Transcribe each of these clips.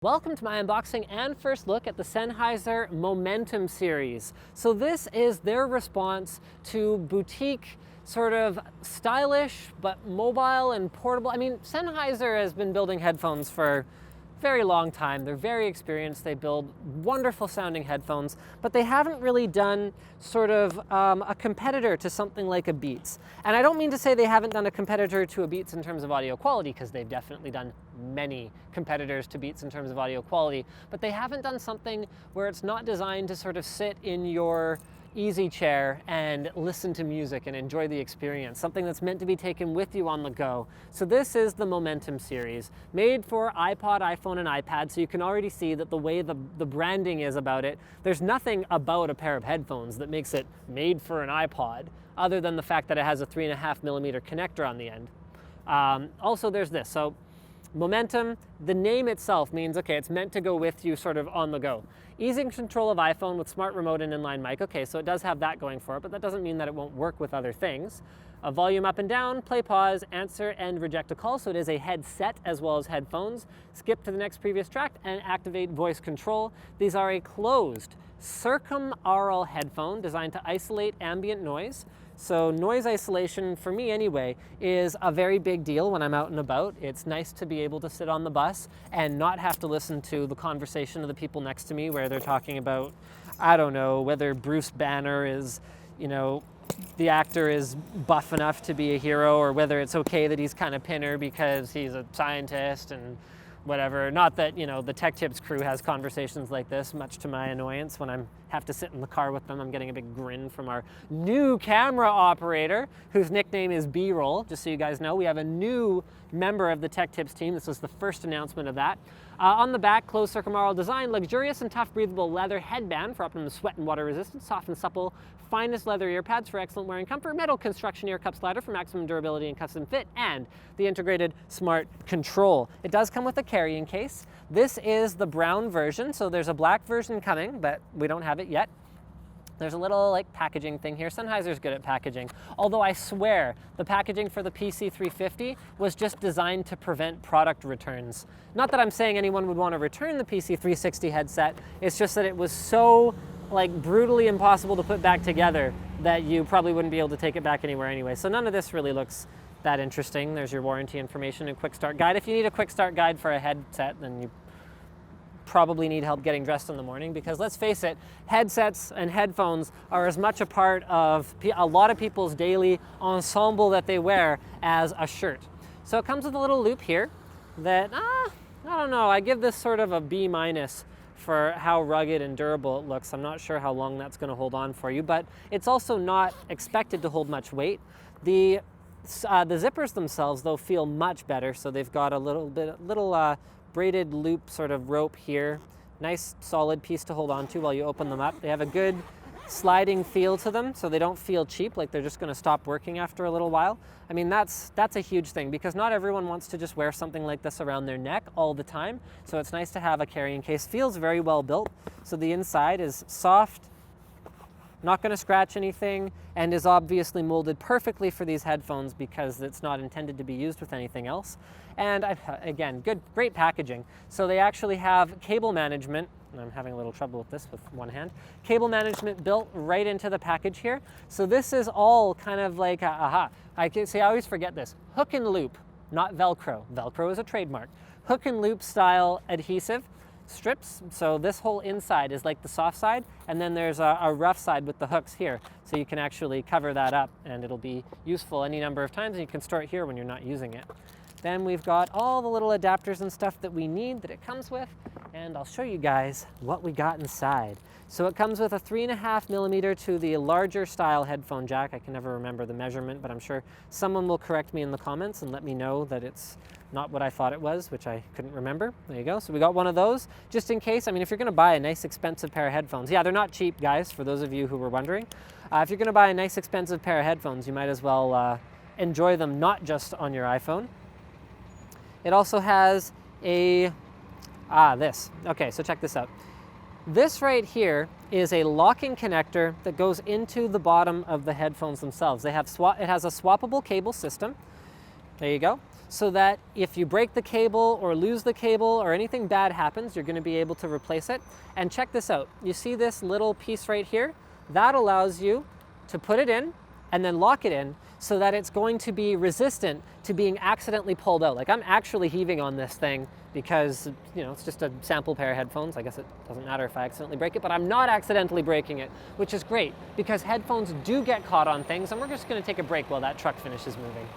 Welcome to my unboxing and first look at the Sennheiser Momentum series. So this is their response to boutique, sort of stylish, but mobile and portable. I mean, Sennheiser has been building headphones for a very long time. They're very experienced. They build wonderful sounding headphones, but they haven't really done sort of a competitor to something like a Beats. And I don't mean to say they haven't done a competitor to a Beats in terms of audio quality, because they've definitely done many competitors to Beats in terms of audio quality, but they haven't done something where it's not designed to sort of sit in your easy chair and listen to music and enjoy the experience, something that's meant to be taken with you on the go. So this is the Momentum series, made for iPod, iPhone, and iPad, so you can already see that the way the branding is about it, there's nothing about a pair of headphones that makes it made for an iPod, other than the fact that it has a 3.5mm connector on the end. Also, there's this. So Momentum, the name itself means, okay, it's meant to go with you sort of on the go. Easy control of iPhone with smart remote and inline mic. Okay, so it does have that going for it, but that doesn't mean that it won't work with other things. A volume up and down, play, pause, answer, and reject a call. So it is a headset as well as headphones. Skip to the next previous track and activate voice control. These are a closed circumaural headphone designed to isolate ambient noise. So noise isolation, for me anyway, is a very big deal when I'm out and about. It's nice to be able to sit on the bus and not have to listen to the conversation of the people next to me where they're talking about, I don't know, whether Bruce Banner is, you know, the actor is buff enough to be a hero, or whether it's okay that he's kind of pinner because he's a scientist and whatever. Not that, you know, the Tech Tips crew has conversations like this, much to my annoyance when I have to sit in the car with them. I'm getting a big grin from our new camera operator, whose nickname is B-Roll. Just so you guys know, we have a new member of the Tech Tips team. This was the first announcement of that. On the back, closed circumaural design, luxurious and tough breathable leather headband for optimum sweat and water resistance, soft and supple, finest leather ear pads for excellent wearing comfort, metal construction ear cup slider for maximum durability and custom fit, and the integrated smart control. It does come with a carrying case. This is the brown version, so there's a black version coming, but we don't have it yet. There's a little like packaging thing here. Sennheiser's good at packaging. Although I swear the packaging for the PC350 was just designed to prevent product returns. Not that I'm saying anyone would want to return the PC360 headset, it's just that it was so like brutally impossible to put back together that you probably wouldn't be able to take it back anywhere anyway. So none of this really looks that interesting. There's your warranty information and quick start guide. If you need a quick start guide for a headset, then you probably need help getting dressed in the morning, because let's face it, headsets and headphones are as much a part of a lot of people's daily ensemble that they wear as a shirt. So it comes with a little loop here that, I don't know, I give this sort of a B- for how rugged and durable it looks. I'm not sure how long that's going to hold on for you, but it's also not expected to hold much weight. The zippers themselves, though, feel much better. So they've got a little braided loop sort of rope here. Nice solid piece to hold on to while you open them up. They have a good sliding feel to them, so they don't feel cheap, like they're just going to stop working after a little while. I mean, that's a huge thing, because not everyone wants to just wear something like this around their neck all the time. So it's nice to have a carrying case. Feels very well built. So the inside is soft, not going to scratch anything, and is obviously molded perfectly for these headphones because it's not intended to be used with anything else. And again, great packaging. So they actually have cable management, and I'm having a little trouble with this with one hand, cable management built right into the package here. So this is all kind of like, I always forget this, hook and loop, not Velcro. Velcro is a trademark. Hook and loop style adhesive strips. So this whole inside is like the soft side, and then there's a rough side with the hooks here. So you can actually cover that up, and it'll be useful any number of times, and you can store it here when you're not using it. Then we've got all the little adapters and stuff that we need that it comes with, and I'll show you guys what we got inside. So it comes with a 3.5mm to the larger style headphone jack. I can never remember the measurement, but I'm sure someone will correct me in the comments and let me know that it's not what I thought it was, which I couldn't remember. There you go. So we got one of those, just in case. I mean, if you're gonna buy a nice expensive pair of headphones, yeah, they're not cheap, guys, for those of you who were wondering. If you're gonna buy a nice expensive pair of headphones, you might as well enjoy them not just on your iPhone. It also has a, this. Okay, so check this out. This right here is a locking connector that goes into the bottom of the headphones themselves. It has a swappable cable system. There you go. So that if you break the cable or lose the cable or anything bad happens, you're going to be able to replace it. And check this out. You see this little piece right here? That allows you to put it in and then lock it in so that it's going to be resistant to being accidentally pulled out. Like, I'm actually heaving on this thing because, you know, it's just a sample pair of headphones. I guess it doesn't matter if I accidentally break it, but I'm not accidentally breaking it, which is great because headphones do get caught on things, and we're just going to take a break while that truck finishes moving.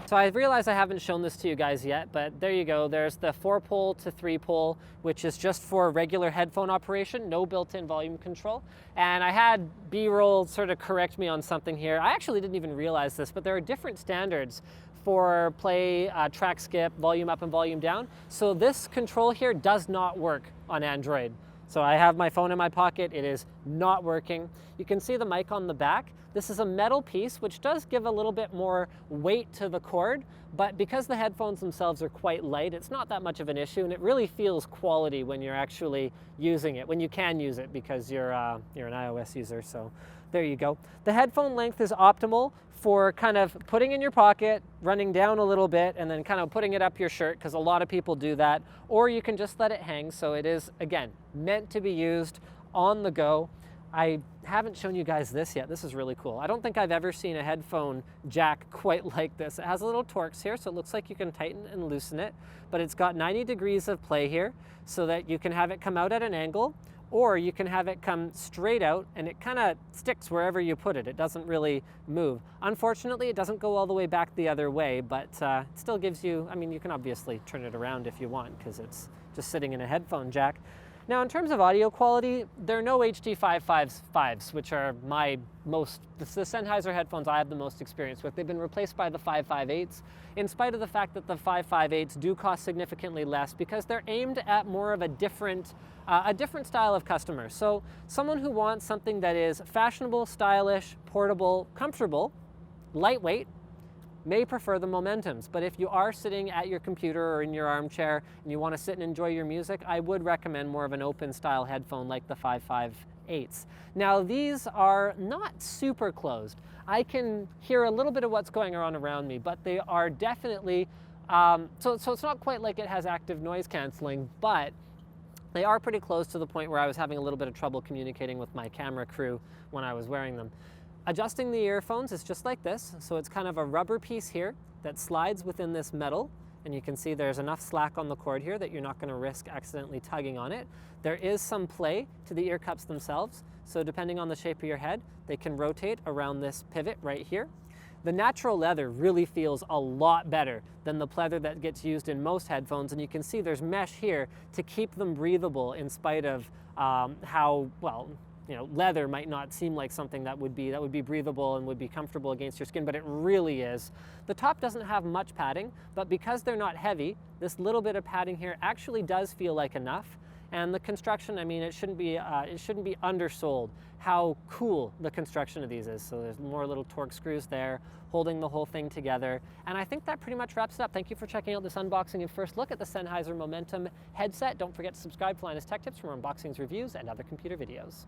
So I realize I haven't shown this to you guys yet, but there you go. There's the 4-pole to 3-pole, which is just for regular headphone operation, no built-in volume control. And I had B-roll sort of correct me on something here. I actually didn't even realize this, but there are different standards for play, track skip, volume up and volume down. So this control here does not work on Android. So I have my phone in my pocket, it is not working. You can see the mic on the back. This is a metal piece, which does give a little bit more weight to the cord, but because the headphones themselves are quite light, it's not that much of an issue, and it really feels quality when you're actually using it, when you can use it because you're an iOS user, so there you go. The headphone length is optimal for kind of putting in your pocket, running down a little bit, and then kind of putting it up your shirt, because a lot of people do that, or you can just let it hang. So it is, again, meant to be used on the go. I haven't shown you guys this yet. This is really cool. I don't think I've ever seen a headphone jack quite like this. It has a little Torx here, so it looks like you can tighten and loosen it, but it's got 90 degrees of play here so that you can have it come out at an angle, or you can have it come straight out and it kind of sticks wherever you put it. It doesn't really move. Unfortunately, it doesn't go all the way back the other way, but it still gives you, I mean, you can obviously turn it around if you want because it's just sitting in a headphone jack. Now, in terms of audio quality, there are no HD 555s, which are the Sennheiser headphones I have the most experience with. They've been replaced by the 558s, in spite of the fact that the 558s do cost significantly less because they're aimed at more of a different style of customer. So someone who wants something that is fashionable, stylish, portable, comfortable, lightweight, may prefer the Momentums, but if you are sitting at your computer or in your armchair and you want to sit and enjoy your music, I would recommend more of an open style headphone like the 558s. Now, these are not super closed. I can hear a little bit of what's going on around me, but they are definitely, so it's not quite like it has active noise canceling, but they are pretty close to the point where I was having a little bit of trouble communicating with my camera crew when I was wearing them. Adjusting the earphones is just like this. So it's kind of a rubber piece here that slides within this metal. And you can see there's enough slack on the cord here that you're not going to risk accidentally tugging on it. There is some play to the ear cups themselves. So depending on the shape of your head, they can rotate around this pivot right here. The natural leather really feels a lot better than the pleather that gets used in most headphones. And you can see there's mesh here to keep them breathable in spite of how, well, you know, leather might not seem like something that would be breathable and would be comfortable against your skin, but it really is. The top doesn't have much padding, but because they're not heavy, this little bit of padding here actually does feel like enough. And the construction, I mean, it shouldn't be undersold how cool the construction of these is. So there's more little Torx screws there holding the whole thing together. And I think that pretty much wraps it up. Thank you for checking out this unboxing and first look at the Sennheiser Momentum headset. Don't forget to subscribe for Linus Tech Tips for more unboxings, reviews, and other computer videos.